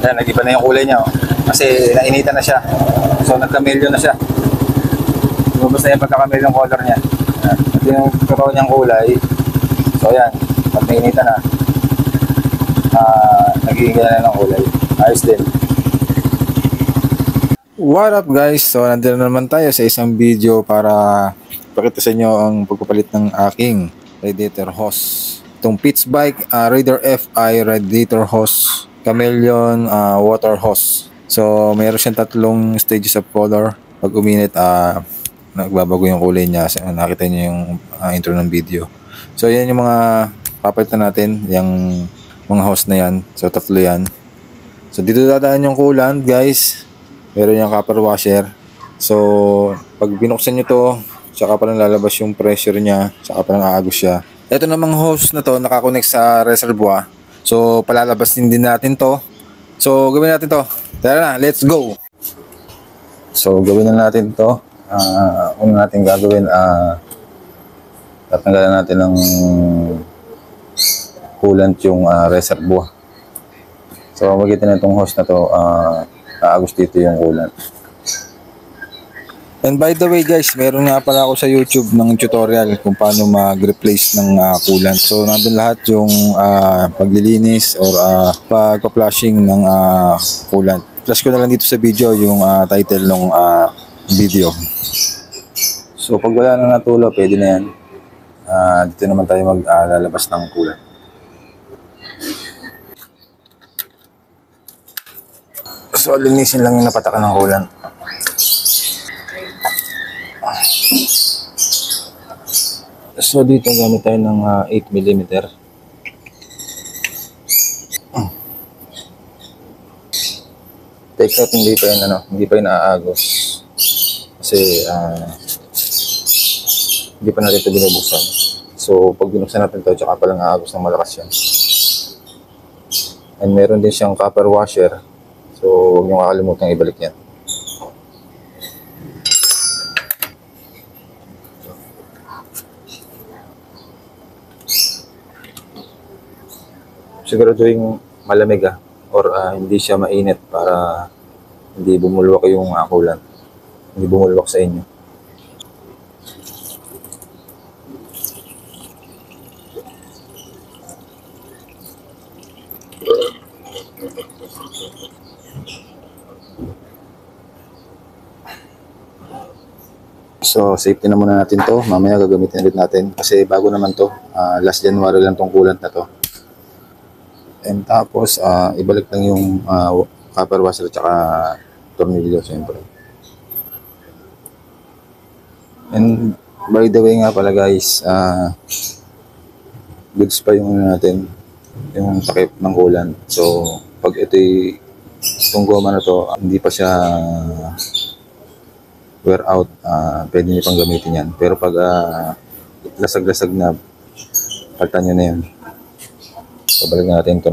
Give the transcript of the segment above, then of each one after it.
Ayan, nag-iba na yung kulay niya. Oh. Kasi nainitan na siya. So, nagkamilyo na siya. Lumabas na yung pagkakamilyo yung color niya. Ayan. Ito yung totoo niyang kulay. So, ayan. Pag nainitan na, nagiging na ng kulay. Ayos din. What up guys? So, nandito na naman tayo sa isang video para pakita sa inyo ang pagpapalit ng aking radiator hose. Itong Pitts Bike Raider FI radiator hose, chameleon water hose. So mayroon siyang tatlong stages of color. Pag uminit nagbabago yung kulay niya. So, nakita niyo yung intro ng video. So yan yung mga papalitan natin, yung mga hose na yan. So tatlo yan. So dito dadaan yung coolant guys. Meron yung copper washer. So pag binuksan nyo to, saka pa lang lalabas yung pressure niya, saka pa lang aagos siya. Ito namang hose na to nakakonect sa reservoir. So palalabas din natin to. So gawin natin to. Tara na, let's go. So gawin na natin to. Una natin gagawin, tatanggalan natin ng coolant yung reservoir. So magitan na itong hose na to, aagos dito yung coolant. And by the way guys, meron nga pala ako sa YouTube ng tutorial kung paano mag-replace ng coolant. So nandun lahat yung paglilinis or pagpa-flushing ng coolant. Flash ko na lang dito sa video yung title ng video. So pag wala na natulo, pwede na yan. Dito naman tayo maglalabas ng coolant. So linisin lang yung napatakan ng coolant. So dito gamit tayo ng 8mm. Take out, hindi pa yun naaagos. Kasi hindi pa natin ito binubuksan. So pag binuksan natin ito, tsaka palang aagos ng malakas yan. And meron din siyang copper washer. So huwag nyo kakalimutan ibalik yan. Siguraduhin malamig or hindi siya mainit para hindi bumulwak yung coolant. Hindi bumulwak sa inyo. So safety na muna natin to. Mamaya gagamitin ulit natin kasi bago naman to. Last January lang tong coolant na to. And tapos, ibalik lang yung copper washer at saka tornilyo, siyempre. And by the way nga pala guys, goods pa yung natin, yung takip ng coolant. So, pag itong goma na to, hindi pa siya wear out, pwede nyo pang gamitin yan. Pero pag lasag-lasag na, palitan nyo na yan. So, balik natin ito.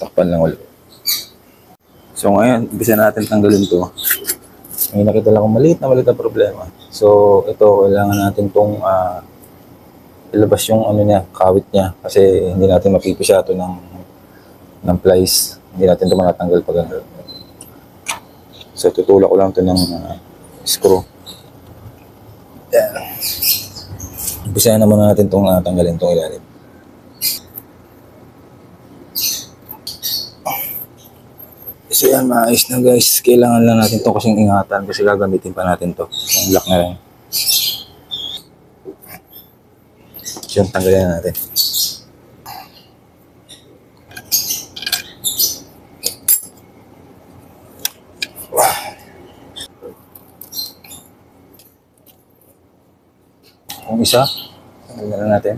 Takpan lang ulit. So, ngayon, umpisa natin tanggalin ito. May nakita lang akong maliit na problema. So, ito, kailangan natin itong ilabas yung niya, kawit niya. Kasi hindi natin mapipisa ito ng plies. Hindi natin ito manatanggal pag gano'n. So, tutulak ko lang ito ng screw. Yan. Umpisahan naman natin itong tanggalin itong ilalim. So yan, maayos na guys. Kailangan lang natin ito kasing ingatan kasi gagamitin pa natin ito. Yung lock na rin. So yung tanggalin natin. Yung isa, tanggalin na natin.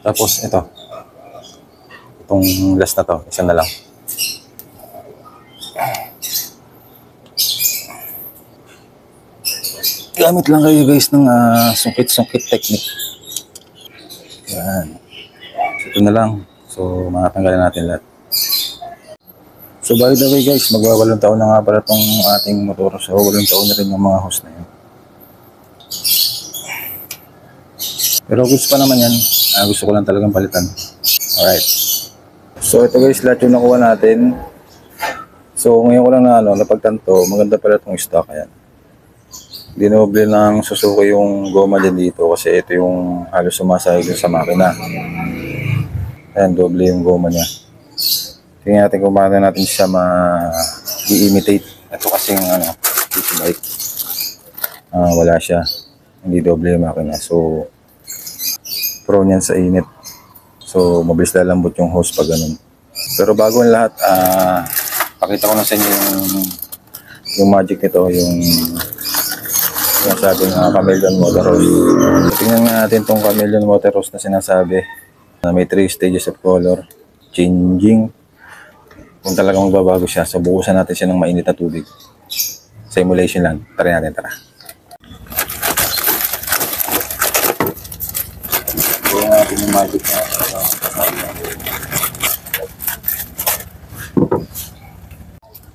Tapos ito. Itong last na to, isa na lang. Gamit lang kayo guys ng sungkit-sungkit technique. Yan. Ito na lang. So, matanggalin natin lahat. So by the way guys, magwawalong taon na nga pala itong ating motor. So walong taon na rin yung mga hose na yun. Pero gusto pa naman yan. Gusto ko lang talagang palitan. Alright. So ito guys, lahat yung nakuha natin. So ngayon ko lang na napagtanto, maganda pala itong stock. Ayan. Dinoble ng Suzuki yung goma din dito kasi ito yung halos sumasahig sa makina. Ayan, doble yung goma niya. Tingnan natin kung paano natin siya ma-imitate. Ito kasing pitch bike. Wala siya. Hindi doble yung makina. So, prone yan sa init. So, mabilis lalambot yung hose pag ganun. Pero bago ang lahat, pakita ko na sa inyo yung magic nito, yung sinasabi ng chameleon water hose. So, tingnan nga natin itong chameleon water hose na sinasabi na may 3 stages of color changing. Kung talagang magbabago siya, so bukusan natin siya ng mainit na tubig. Simulation lang. Try natin, tara. Kaya natin yung magic na.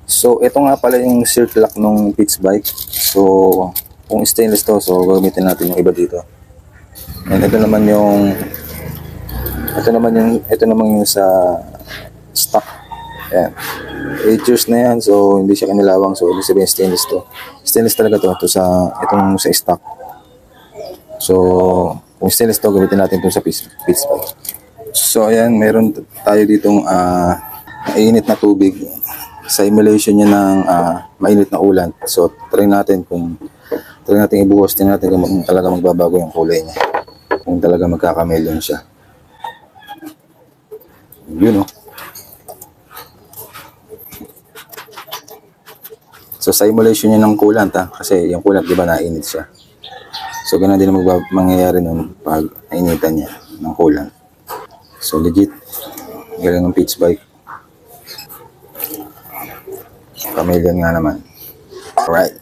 So, ito nga pala yung silk lock ng pitch bike. So, kung stainless to, so gagamitin natin yung iba dito. And ito naman yung sa stock. Ayan. 8 years na yan, so hindi siya kanilawang. So, ibig sabihin stainless to. Stainless talaga to itong sa stock. So, kung stainless to, gamitin natin itong sa pitch bike. So, ayan, meron tayo ditong mainit na tubig. Simulation niya ng mainit na ulan. So, try natin ibuhos, try natin kung talaga magbabago yung kulay niya. Kung talaga magkakameleon siya. Yun, no? So, simulation niya ng coolant, kasi yung coolant, di ba, nainit siya. So, ganun din mangyayari nun pag nainitan niya ng coolant. So, legit. Galing ng pitch bike. Chameleon nga naman. Alright.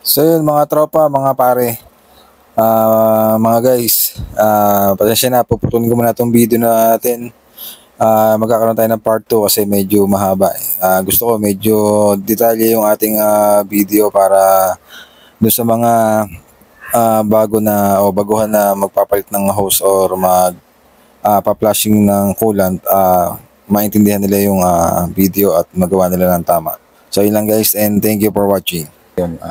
So, yun mga tropa, mga pare. Mga guys, pasensya na, puputulin ko muna itong video natin. Magkakaroon tayo ng part 2 kasi medyo mahaba. Gusto ko medyo detalye yung ating video para doon sa mga bago na o baguhan na magpapalit ng hose or pa-flashing ng coolant, maintindihan nila yung video at magawa nila ng tama. So yun lang guys, and thank you for watching. Yun,